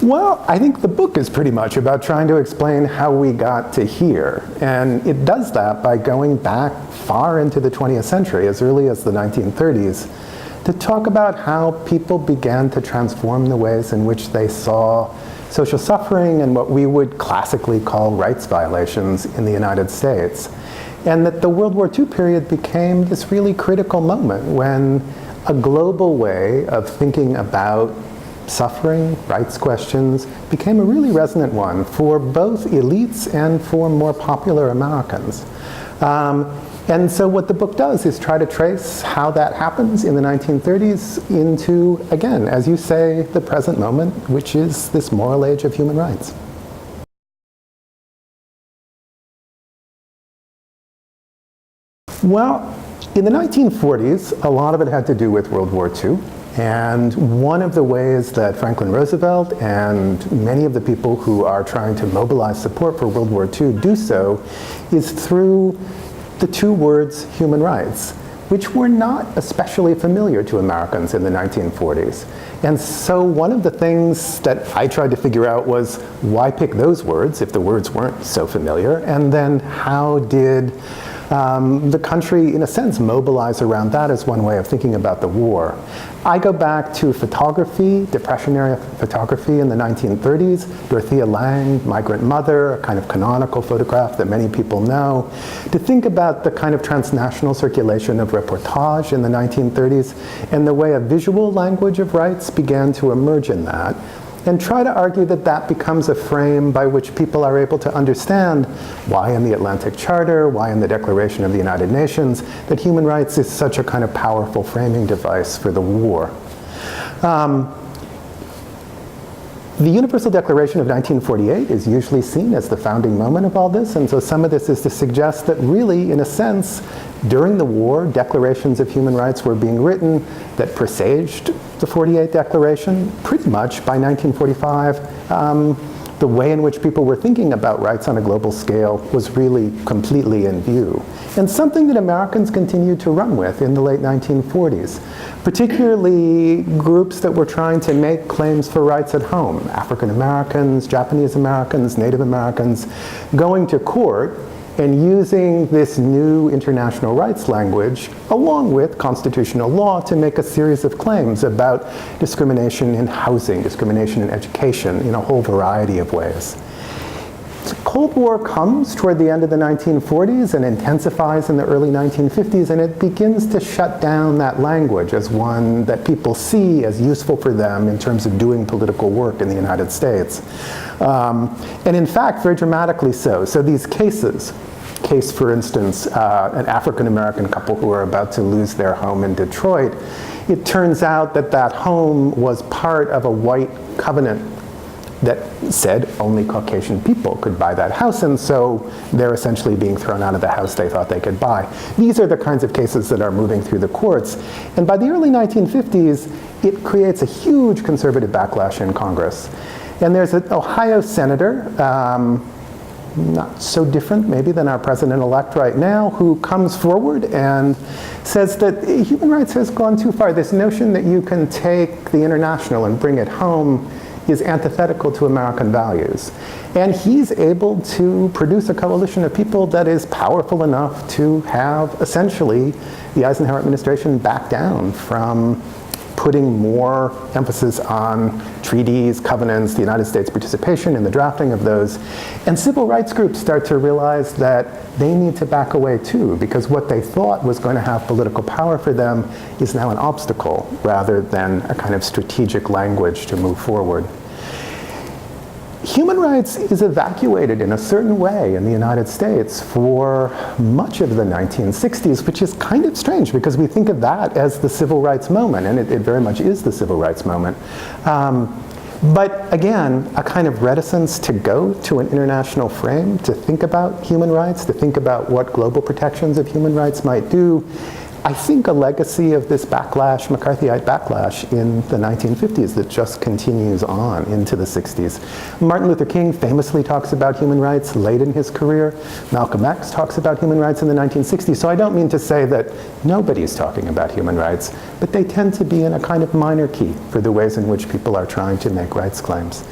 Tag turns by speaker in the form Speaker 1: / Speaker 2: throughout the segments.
Speaker 1: Well, I think the book is pretty much about trying to explain how we got to here. And it does that by going back far into the 20th century, as early as the 1930s, to talk about how people began to transform the ways in which they saw social suffering and what we would classically call rights violations in the United States. And that the World War II period became this really critical moment when a global way of thinking about suffering, rights questions, became a really resonant one for both elites and for more popular Americans. And so what the book does is try to trace how that happens in the 1930s into, again, as you say, the present moment, which is this moral age of human rights. Well, in the 1940s, a lot of it had to do with World War II. And one of the ways that Franklin Roosevelt and many of the people who are trying to mobilize support for World War II do so is through the two words human rights, which were not especially familiar to Americans in the 1940s. And so one of the things that I tried to figure out was why pick those words if the words weren't so familiar, and then how did the country, in a sense, mobilize around that as one way of thinking about the war. I go back to photography, Depression-era photography in the 1930s, Dorothea Lange, Migrant Mother, a kind of canonical photograph that many people know, to think about the kind of transnational circulation of reportage in the 1930s and the way a visual language of rights began to emerge in that, and try to argue that that becomes a frame by which people are able to understand why in the Atlantic Charter, why in the Declaration of the United Nations, that human rights is such a kind of powerful framing device for the war. The Universal Declaration of 1948 is usually seen as the founding moment of all this, and so some of this is to suggest that really, in a sense, during the war, declarations of human rights were being written that presaged the 48 Declaration. Pretty much by 1945, the way in which people were thinking about rights on a global scale was really completely in view. And something that Americans continued to run with in the late 1940s, particularly groups that were trying to make claims for rights at home, African Americans, Japanese Americans, Native Americans, going to court and using this new international rights language along with constitutional law to make a series of claims about discrimination in housing, discrimination in education, in a whole variety of ways. The Cold War comes toward the end of the 1940s and intensifies in the early 1950s, and it begins to shut down that language as one that people see as useful for them in terms of doing political work in the United States. And in fact, very dramatically so. So these cases, for instance, an African-American couple who are about to lose their home in Detroit, it turns out that that home was part of a white covenant that said only Caucasian people could buy that house, and so they're essentially being thrown out of the house they thought they could buy. These are the kinds of cases that are moving through the courts. And by the early 1950s, it creates a huge conservative backlash in Congress. And there's an Ohio senator, not so different maybe than our president-elect right now, who comes forward and says that human rights has gone too far. This notion that you can take the international and bring it home is antithetical to American values. And he's able to produce a coalition of people that is powerful enough to have essentially the Eisenhower administration back down from putting more emphasis on treaties, covenants, the United States participation in the drafting of those. And civil rights groups start to realize that they need to back away too, because what they thought was going to have political power for them is now an obstacle rather than a kind of strategic language to move forward. Human rights is evacuated in a certain way in the United States for much of the 1960s, which is kind of strange because we think of that as the civil rights moment, and it very much is the civil rights moment. But again, a kind of reticence to go to an international frame, to think about human rights, to think about what global protections of human rights might do, I think a legacy of this backlash, McCarthyite backlash in the 1950s that just continues on into the 60s. Martin Luther King famously talks about human rights late in his career. Malcolm X talks about human rights in the 1960s. So I don't mean to say that nobody's talking about human rights, but they tend to be in a kind of minor key for the ways in which people are trying to make rights claims.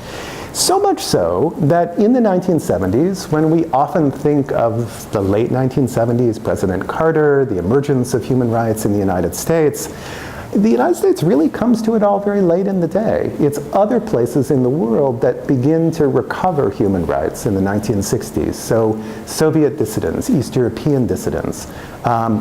Speaker 1: So much so that in the 1970s, when we often think of the late 1970s, President Carter, the emergence of human rights in the United States really comes to it all very late in the day. It's other places in the world that begin to recover human rights in the 1960s. So Soviet dissidents, East European dissidents,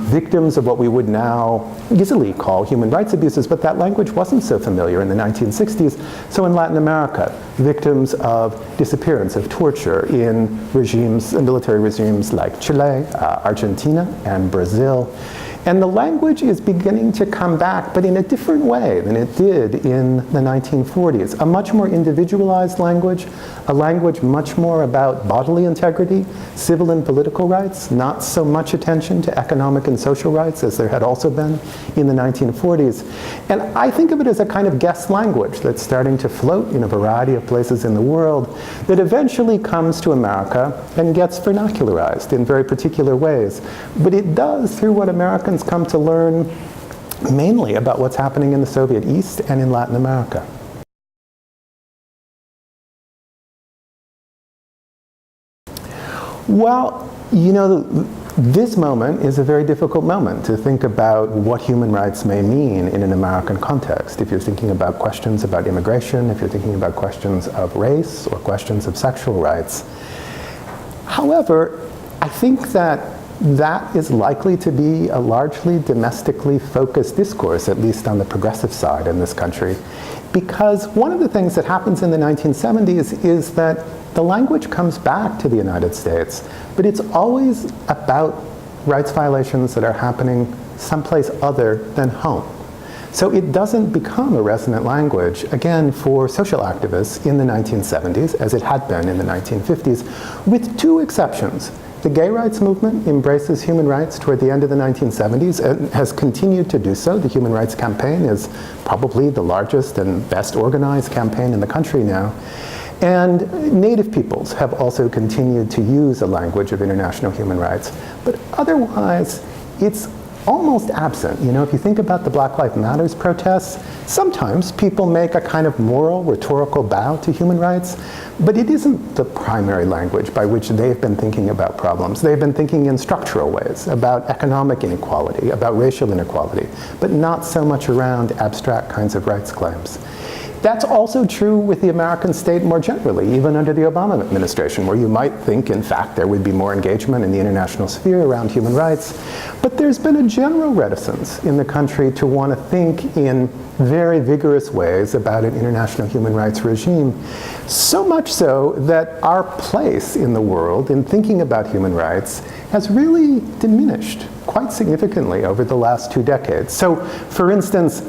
Speaker 1: victims of what we would now easily call human rights abuses, but that language wasn't so familiar in the 1960s. So in Latin America, victims of disappearance, of torture in regimes, military regimes like Chile, Argentina, and Brazil. And the language is beginning to come back, but in a different way than it did in the 1940s. A much more individualized language, a language much more about bodily integrity, civil and political rights, not so much attention to economic and social rights as there had also been in the 1940s. And I think of it as a kind of guest language that's starting to float in a variety of places in the world that eventually comes to America and gets vernacularized in very particular ways. But it does through what Americans come to learn mainly about what's happening in the Soviet East and in Latin America. Well, you know, this moment is a very difficult moment to think about what human rights may mean in an American context. If you're thinking about questions about immigration, if you're thinking about questions of race or questions of sexual rights. However, I think that is likely to be a largely domestically focused discourse, at least on the progressive side in this country. Because one of the things that happens in the 1970s is that the language comes back to the United States, but it's always about rights violations that are happening someplace other than home. So it doesn't become a resonant language, again, for social activists in the 1970s, as it had been in the 1950s, with two exceptions. The gay rights movement embraces human rights toward the end of the 1970s and has continued to do so. The Human Rights Campaign is probably the largest and best organized campaign in the country now. And Native peoples have also continued to use a language of international human rights. But otherwise, it's almost absent. You know, if you think about the Black Lives Matter protests, sometimes people make a kind of moral, rhetorical bow to human rights, but it isn't the primary language by which they've been thinking about problems. They've been thinking in structural ways about economic inequality, about racial inequality, but not so much around abstract kinds of rights claims. That's also true with the American state more generally, even under the Obama administration, where you might think, in fact, there would be more engagement in the international sphere around human rights. But there's been a general reticence in the country to want to think in very vigorous ways about an international human rights regime. So much so that our place in the world in thinking about human rights has really diminished quite significantly over the last 2 decades. So, for instance,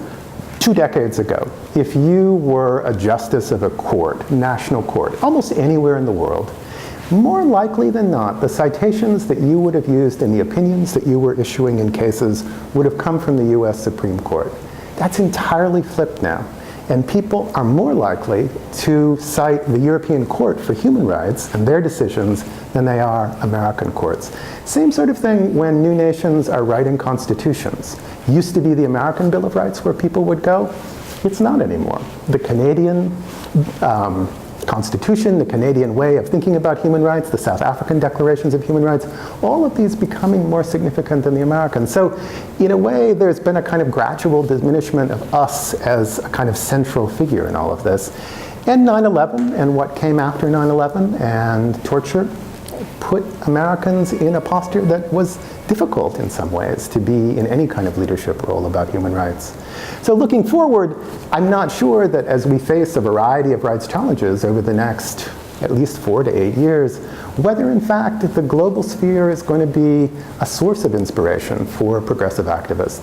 Speaker 1: 2 decades ago, if you were a justice of a court, national court, almost anywhere in the world, more likely than not, the citations that you would have used and the opinions that you were issuing in cases would have come from the US Supreme Court. That's entirely flipped now. And people are more likely to cite the European Court for Human Rights and their decisions than they are American courts. Same sort of thing when new nations are writing constitutions. Used to be the American Bill of Rights where people would go. It's not anymore. The Canadian Constitution, the Canadian way of thinking about human rights, the South African declarations of human rights, all of these becoming more significant than the American. So in a way, there's been a kind of gradual diminishment of us as a kind of central figure in all of this. And 9/11 and what came after 9/11 and torture put Americans in a posture that was difficult in some ways to be in any kind of leadership role about human rights. So looking forward, I'm not sure that as we face a variety of rights challenges over the next at least 4 to 8 years, whether in fact the global sphere is going to be a source of inspiration for progressive activists.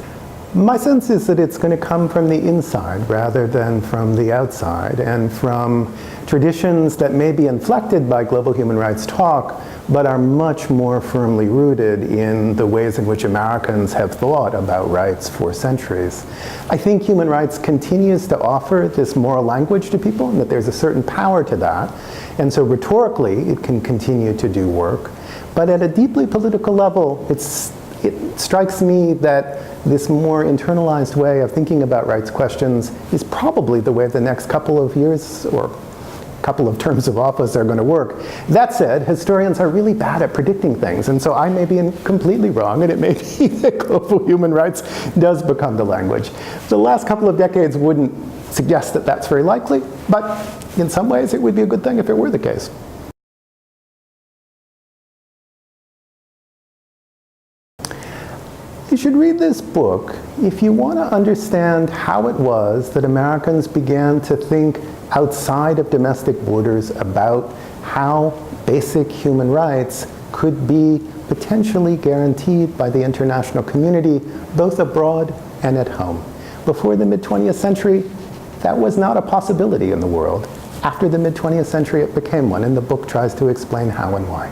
Speaker 1: My sense is that it's going to come from the inside rather than from the outside, and from traditions that may be inflected by global human rights talk, but are much more firmly rooted in the ways in which Americans have thought about rights for centuries. I think human rights continues to offer this moral language to people, and that there's a certain power to that. And so rhetorically, it can continue to do work. But at a deeply political level, it strikes me that this more internalized way of thinking about rights questions is probably the way the next couple of years or couple of terms of office are going to work. That said, historians are really bad at predicting things, and so I may be completely wrong, and it may be that global human rights does become the language. The last couple of decades wouldn't suggest that that's very likely, but in some ways it would be a good thing if it were the case. You should read this book if you want to understand how it was that Americans began to think outside of domestic borders about how basic human rights could be potentially guaranteed by the international community, both abroad and at home. Before the mid-20th century, that was not a possibility in the world. After the mid-20th century, it became one, and the book tries to explain how and why.